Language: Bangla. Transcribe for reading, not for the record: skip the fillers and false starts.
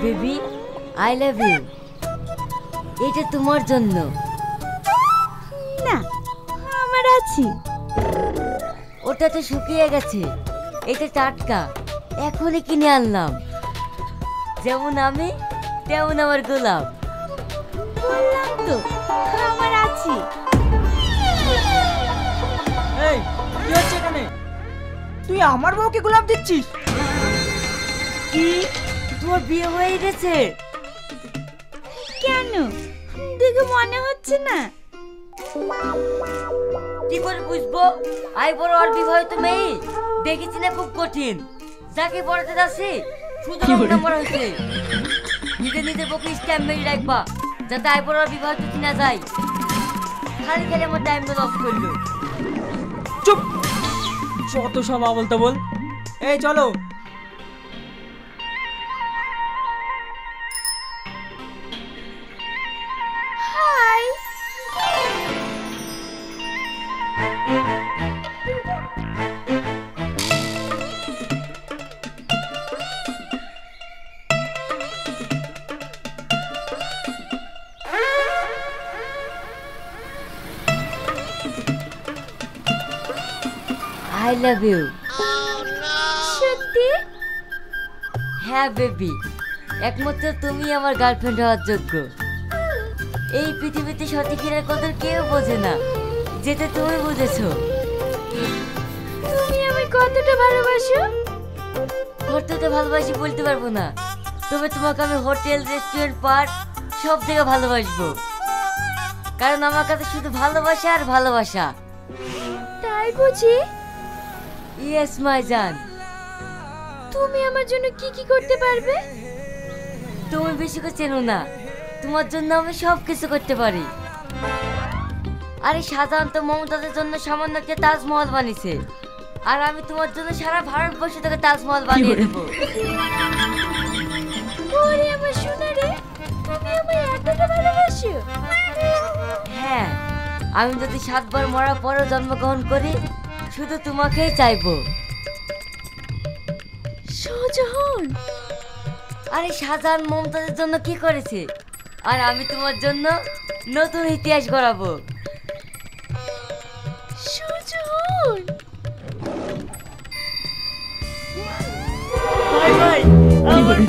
Baby, I love you. এটা তোমার জন্য। না, আমার আছে। ওটা তো শুকিয়ে গেছে, এটা টাটকা, এখনই কিনে আনলাম। যেমন আমি তেমন আমার গোলাপ। বললাম তো আমার আছে। এই কি হচ্ছে এখানে? তুই আমার বউকে গোলাপ দিচ্ছিস? কি, তোমার বিয়ে হয়ে গেছে? কেন, দেখে মনে হচ্ছে না? কি করে বুঝবো? আই বড় আর বিবাহিত মেয়ে দেখেছি না, খুব কঠিন। যাকে পড়াতে যাচ্ছে শুধু নাম্বার হয়েছে। নিজের পক্ষে স্ট্যাম্প মেরে রাখবা, যাতে আই বড় আর বিবাহিত চিনা যায়। খালি খালি আমার টাইম লস করলো। চুপ, যত সব আবল তাবল। এই চলো। হাই। I love you. সত্যি? হ্যাঁ বেবি, একমাত্র তুমি আমার গার্লফ্রেন্ড হওয়ার যোগ্য। এই পৃথিবীতে সতীকিনের কদর কেউ বোঝে না, যেটা তুমি বুঝেছো। তুমি আমায় কতটা ভালোবাসো? কতটা ভালোবাসি বলতে পারবো না, তবে তোমাকে আমি হোটেল, রেস্টুরেন্ট, পার্ক সব থেকে ভালোবাসবো। কারণ আমার কাছে শুধু ভালোবাসা আর ভালোবাসা। তাই বুঝি? ইয়েস মাই জান। তুমি আমার জন্য কি কি করতে পারবে? তুমি বেশি করে চেনো না, তোমার জন্য আমি সব কিছু করতে পারি। আরে সাধারণত মমতাজের জন্য সামান্য একটা তাজমহল বানিয়েছে, আর আমি তোমার জন্য সারা ভারতবর্ষ থেকে তাজমহল বানিয়ে দেবো। ওরে আমার সোনা রে, তুমি আমায় এতটা ভালোবাসো? হ্যাঁ, আমি যদি 7 বার মরার পরেও জন্মগ্রহণ করি, শুধু তোমাকেই চাইবো। শাহজাহান? আরে শাহজাহান মমতাজের জন্য কি করেছে, আর আমি তোমার জন্য নতুন ইতিহাস গড়াবো। শাহজাহান? ভাই ভাই, আমার